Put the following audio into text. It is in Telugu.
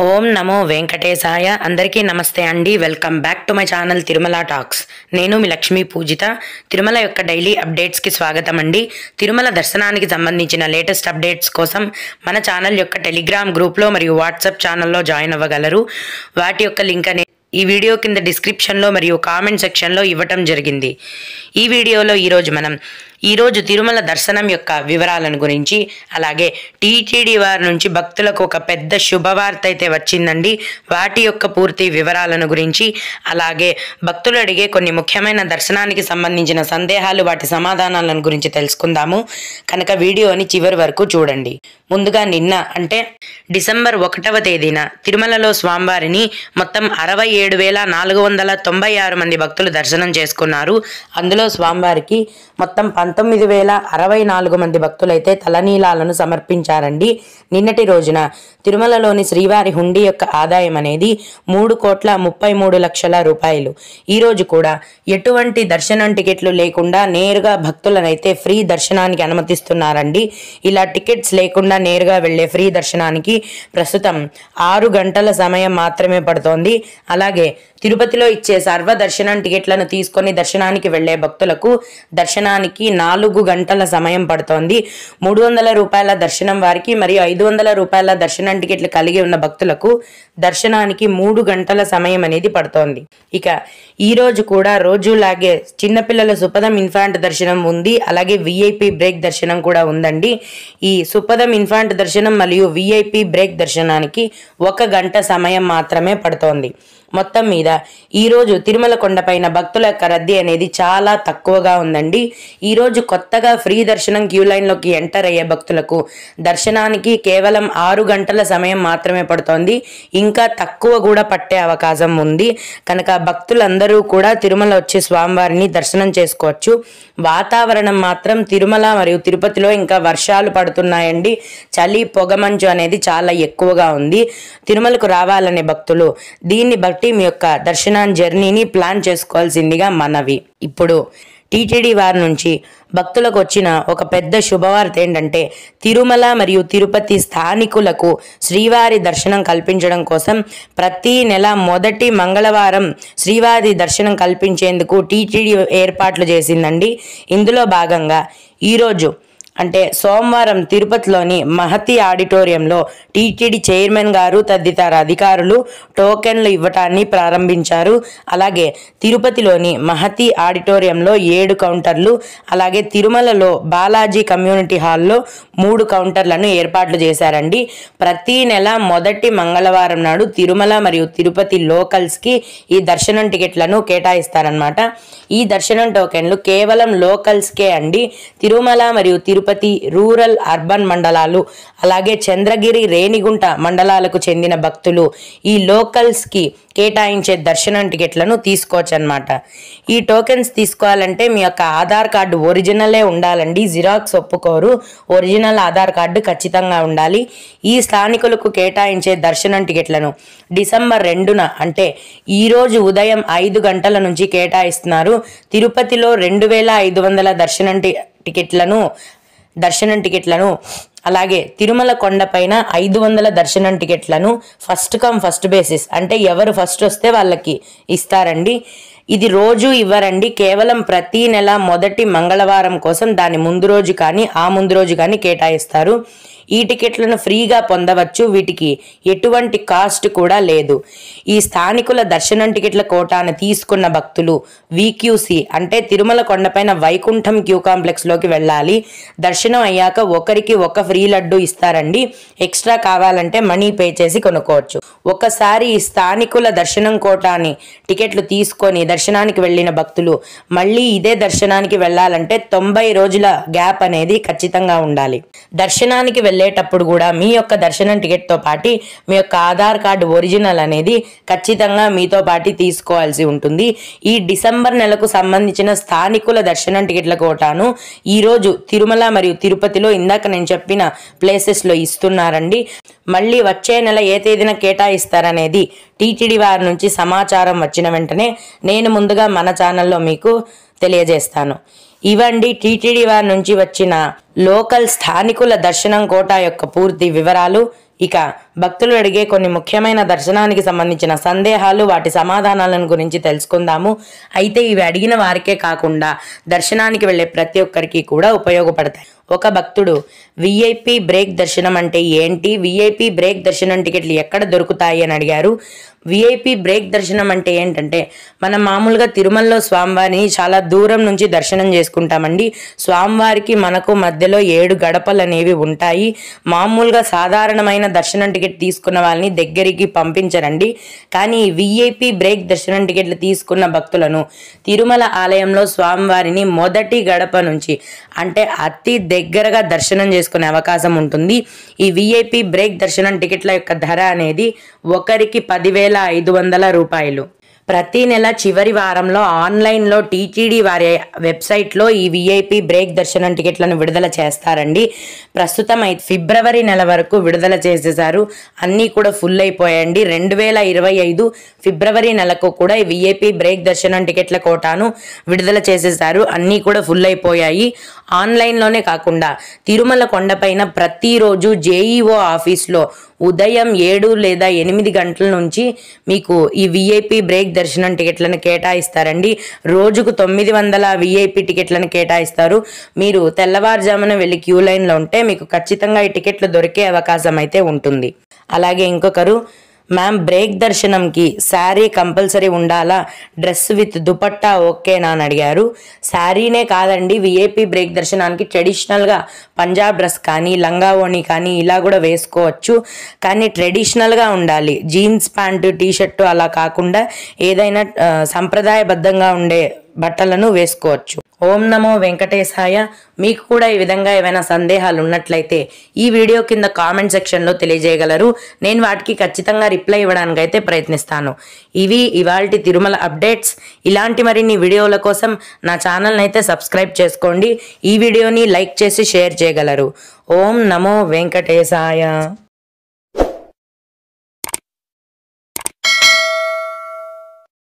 ఓం నమో వెంకటేశాయ. అందరికీ నమస్తే అండి. Welcome back to my channel Tirumala talks. నేను మీ లక్ష్మీ పూజిత. తిరుమల యొక్క డైలీ అప్డేట్స్కి స్వాగతం అండి. తిరుమల దర్శనానికి సంబంధించిన లేటెస్ట్ అప్డేట్స్ కోసం మన ఛానల్ యొక్క టెలిగ్రామ్ గ్రూప్లో మరియు వాట్సాప్ ఛానల్లో జాయిన్ అవ్వగలరు. వాటి యొక్క లింక్ అనేది ఈ వీడియో కింద డిస్క్రిప్షన్లో మరియు కామెంట్ సెక్షన్లో ఇవ్వటం జరిగింది. ఈ వీడియోలో ఈరోజు తిరుమల దర్శనం యొక్క వివరాలను గురించి, అలాగే టీటీడీ వారి నుంచి భక్తులకు ఒక పెద్ద శుభవార్త అయితే వచ్చిందండి. వాటి యొక్క పూర్తి వివరాలను గురించి, అలాగే భక్తులు అడిగే కొన్ని ముఖ్యమైన దర్శనానికి సంబంధించిన సందేహాలు, వాటి సమాధానాలను గురించి తెలుసుకుందాము. కనుక వీడియోని చివరి వరకు చూడండి. ముందుగా నిన్న అంటే డిసెంబర్ 1వ తేదీన తిరుమలలో స్వామివారిని మొత్తం 67,496 మంది భక్తులు దర్శనం చేసుకున్నారు. అందులో స్వామివారికి మొత్తం 19,064 మంది భక్తులైతే తలనీలాలను సమర్పించారండి. నిన్నటి రోజున తిరుమలలోని శ్రీవారి హుండీ యొక్క ఆదాయం అనేది 3,33,00,000 రూపాయలు. ఈరోజు కూడా ఎటువంటి దర్శనం టికెట్లు లేకుండా నేరుగా భక్తులనైతే ఫ్రీ దర్శనానికి అనుమతిస్తున్నారండి. ఇలా టికెట్స్ లేకుండా నేరుగా వెళ్లే ఫ్రీ దర్శనానికి ప్రస్తుతం 6 గంటల సమయం మాత్రమే పడుతోంది. అలాగే తిరుపతిలో ఇచ్చే సర్వ దర్శనం టికెట్లను తీసుకొని దర్శనానికి వెళ్లే భక్తులకు దర్శనానికి 4 గంటల సమయం పడుతోంది. 300 రూపాయల దర్శనం వారికి మరియు 500 రూపాయల దర్శనం టికెట్లు కలిగి ఉన్న భక్తులకు దర్శనానికి 3 గంటల సమయం అనేది పడుతోంది. ఇక ఈ రోజు కూడా రోజులాగే చిన్నపిల్లల సుపదం ఇన్ఫాంట్ దర్శనం ఉంది. అలాగే విఐపి బ్రేక్ దర్శనం కూడా ఉందండి. ఈ సుపదం ఇన్ఫాంట్ దర్శనం మరియు విఐపి బ్రేక్ దర్శనానికి 1 గంట సమయం మాత్రమే పడుతోంది. మొత్తం మీద ఈరోజు తిరుమల కొండపైన భక్తుల యొక్క రద్దీ అనేది చాలా తక్కువగా ఉందండి. ఈరోజు కొత్తగా ఫ్రీ దర్శనం క్యూ లైన్లోకి ఎంటర్ అయ్యే భక్తులకు దర్శనానికి కేవలం 6 గంటల సమయం మాత్రమే పడుతోంది. ఇంకా తక్కువ కూడా పట్టే అవకాశం ఉంది. కనుక భక్తులందరూ కూడా తిరుమల వచ్చి స్వామివారిని దర్శనం చేసుకోవచ్చు. వాతావరణం మాత్రం తిరుమల మరియు తిరుపతిలో ఇంకా వర్షాలు పడుతున్నాయండి. చలి పొగమంచు అనేది చాలా ఎక్కువగా ఉంది. తిరుమలకు రావాలనే భక్తులు దీన్ని బట్టి మీ యొక్క దర్శనాన్ని జర్నీని ప్లాన్ చేసుకోవాల్సిందిగా మనవి. ఇప్పుడు టీటీడీ వారి నుంచి భక్తులకు వచ్చిన ఒక పెద్ద శుభవార్త ఏంటంటే, తిరుమల మరియు తిరుపతి స్థానికులకు శ్రీవారి దర్శనం కల్పించడం కోసం ప్రతి నెల మొదటి మంగళవారం శ్రీవారి దర్శనం కల్పించేందుకు టీటీడీ ఏర్పాట్లు చేసిందండి. ఇందులో భాగంగా ఈరోజు అంటే సోమవారం తిరుపతిలోని మహతి ఆడిటోరియంలో టీటీడీ చైర్మన్ గారు తదితర అధికారులు టోకెన్లు ఇవ్వటాన్ని ప్రారంభించారు. అలాగే తిరుపతిలోని మహతి ఆడిటోరియంలో 7 కౌంటర్లు, అలాగే తిరుమలలో బాలాజీ కమ్యూనిటీ హాల్లో 3 కౌంటర్లను ఏర్పాట్లు చేశారండి. ప్రతి నెల మొదటి మంగళవారం నాడు తిరుమల మరియు తిరుపతి లోకల్స్కి ఈ దర్శనం టికెట్లను కేటాయిస్తారనమాట. ఈ దర్శనం టోకెన్లు కేవలం లోకల్స్కే అండి. తిరుమల మరియు తిరుపతి రూరల్ అర్బన్ మండలాలు, అలాగే చంద్రగిరి రేణిగుంట మండలాలకు చెందిన భక్తులు ఈ లోకల్స్కి కేటాయించే దర్శనం టికెట్లను తీసుకోవచ్చు అనమాట. ఈ టోకెన్స్ తీసుకోవాలంటే మీ యొక్క ఆధార్ కార్డు ఒరిజినలే ఉండాలండి. జిరాక్స్ ఒప్పుకోరు. ఒరిజినల్ ఆధార్ కార్డు ఖచ్చితంగా ఉండాలి. ఈ స్థానికులకు కేటాయించే దర్శనం టికెట్లను డిసెంబర్ 2న అంటే ఈరోజు ఉదయం 5 గంటల నుంచి కేటాయిస్తున్నారు. తిరుపతిలో 2,500 దర్శనం టికెట్లను అలాగే తిరుమల కొండపైన 500 దర్శనం టికెట్లను ఫస్ట్ కమ్ ఫస్ట్ బేసిస్ అంటే ఎవరు ఫస్ట్ వస్తే వాళ్ళకి ఇస్తారండి. ఇది రోజు ఇవ్వరండి. కేవలం ప్రతి నెల మొదటి మంగళవారం కోసం దాని ముందు రోజు కానీ ఆ ముందు రోజు కానీ కేటాయిస్తారు. ఈ టికెట్లను ఫ్రీగా పొందవచ్చు. వీటికి ఎటువంటి కాస్ట్ కూడా లేదు. ఈ స్థానికుల దర్శనం టికెట్ల కోటాను తీసుకున్న భక్తులు విక్యూసి అంటే తిరుమల కొండపైన వైకుంఠం క్యూ కాంప్లెక్స్లోకి వెళ్ళాలి. దర్శనం అయ్యాక ఒకరికి ఒక ఫ్రీ లడ్డు ఇస్తారండి. ఎక్స్ట్రా కావాలంటే మనీ పే చేసి కొనుక్కోవచ్చు. ఒకసారి ఈ స్థానికుల దర్శనం కోటాని టికెట్లు తీసుకొని దర్శనానికి వెళ్ళిన భక్తులు మళ్ళీ ఇదే దర్శనానికి వెళ్ళాలంటే 90 రోజుల గ్యాప్ అనేది ఖచ్చితంగా ఉండాలి. దర్శనానికి వెళ్ళేటప్పుడు కూడా మీ యొక్క దర్శనం టికెట్తో పాటు మీ యొక్క ఆధార్ కార్డు ఒరిజినల్ అనేది ఖచ్చితంగా మీతో పాటు తీసుకోవాల్సి ఉంటుంది. ఈ డిసెంబర్ నెలకు సంబంధించిన స్థానికుల దర్శనం టికెట్ల కోటాను ఈరోజు తిరుమల మరియు తిరుపతిలో ఇందాక నేను చెప్పిన ప్లేసెస్లో ఇస్తున్నారండి. మళ్ళీ వచ్చే నెల ఏ తేదీన కేటాయిస్తారనేది టీటీడీ వారి నుంచి సమాచారం వచ్చిన వెంటనే నేను ముందుగా మన ఛానల్లో మీకు తెలియజేస్తాను. ఇవండి టీటీడీ వారి నుంచి వచ్చిన లోకల్ స్థానికుల దర్శనం కోటా యొక్క పూర్తి వివరాలు. ఇక భక్తులు అడిగే కొన్ని ముఖ్యమైన దర్శనానికి సంబంధించిన సందేహాలు, వాటి సమాధానాలను గురించి తెలుసుకుందాము. అయితే ఇవి అడిగిన వారికే కాకుండా దర్శనానికి వెళ్ళే ప్రతి ఒక్కరికి కూడా ఉపయోగపడతాయి. ఒక భక్తుడు విఐపి బ్రేక్ దర్శనం అంటే ఏంటి, విఐపి బ్రేక్ దర్శనం టికెట్లు ఎక్కడ దొరుకుతాయి అని అడిగారు. విఐపి బ్రేక్ దర్శనం అంటే ఏంటంటే, మనం మామూలుగా తిరుమలలో స్వామివారిని చాలా దూరం నుంచి దర్శనం చేసుకుంటామండి. స్వామివారికి మనకు మధ్యలో 7 గడపలు అనేవి ఉంటాయి. మామూలుగా సాధారణమైన దర్శనం టికెట్ తీసుకున్న వాళ్ళని దగ్గరికి పంపించరండి. కానీ విఐపి బ్రేక్ దర్శనం టికెట్లు తీసుకున్న భక్తులను తిరుమల ఆలయంలో స్వామివారిని మొదటి గడప నుంచి అంటే అతి దగ్గరగా దర్శనం చేసుకునే అవకాశం ఉంటుంది. ఈ విఐపి బ్రేక్ దర్శనం టికెట్ల యొక్క ధర అనేది ఒకరికి 10,500 రూపాయలు. ప్రతి నెల చివరి వారంలో ఆన్లైన్లో టీటీడీ వారి వెబ్సైట్లో ఈ విఐపి బ్రేక్ దర్శనం టికెట్లను విడుదల చేస్తారండి. ప్రస్తుతం అయితే ఫిబ్రవరి నెల వరకు విడుదల చేసేసారు. అన్నీ కూడా ఫుల్ అయిపోయాయండి. 2025 ఫిబ్రవరి నెలకు కూడా ఈ విఐపి బ్రేక్ దర్శనం టికెట్ల కోటాను విడుదల చేసేసారు. అన్నీ కూడా ఫుల్ అయిపోయాయి. ఆన్లైన్లోనే కాకుండా తిరుమల కొండపైన ప్రతిరోజు జేఈఓ ఆఫీస్లో ఉదయం 7 లేదా 8 గంటల నుంచి మీకు ఈ విఐపి బ్రేక్ దర్శనం టికెట్లను కేటాయిస్తారండి. రోజుకు 900 విఐపి టికెట్లను కేటాయిస్తారు. మీరు తెల్లవారుజామున వెళ్ళి క్యూ లైన్లో ఉంటే మీకు ఖచ్చితంగా ఈ టికెట్లు దొరికే అవకాశం అయితే ఉంటుంది. అలాగే ఇంకొకరు, మ్యామ్ బ్రేక్ దర్శనంకి శారీ కంపల్సరీ ఉండాలా, డ్రెస్ విత్ దుపట్టా ఓకేనా అని అడిగారు. శారీనే కాదండి, విఐపి బ్రేక్ దర్శనానికి ట్రెడిషనల్గా పంజాబ్ డ్రెస్ కానీ లంగా ఓణి కానీ ఇలా కూడా వేసుకోవచ్చు. కానీ ట్రెడిషనల్గా ఉండాలి. జీన్స్ ప్యాంటు టీషర్టు అలా కాకుండా ఏదైనా సంప్రదాయబద్ధంగా ఉండే బట్టలను వేసుకోవచ్చు. ఓం నమో వెంకటేశాయ. మీకు కూడా ఈ విధంగా ఏమైనా సందేహాలు ఉన్నట్లయితే ఈ వీడియో కింద కామెంట్ సెక్షన్లో తెలియజేయగలరు. నేను వాటికి ఖచ్చితంగా రిప్లై ఇవ్వడానికి అయితే ప్రయత్నిస్తాను. ఇవి ఇవాల్టి తిరుమల అప్డేట్స్. ఇలాంటి మరిన్ని వీడియోల కోసం నా ఛానల్ని అయితే సబ్స్క్రైబ్ చేసుకోండి. ఈ వీడియోని లైక్ చేసి షేర్ చేయగలరు. ఓం నమో వెంకటేశాయ.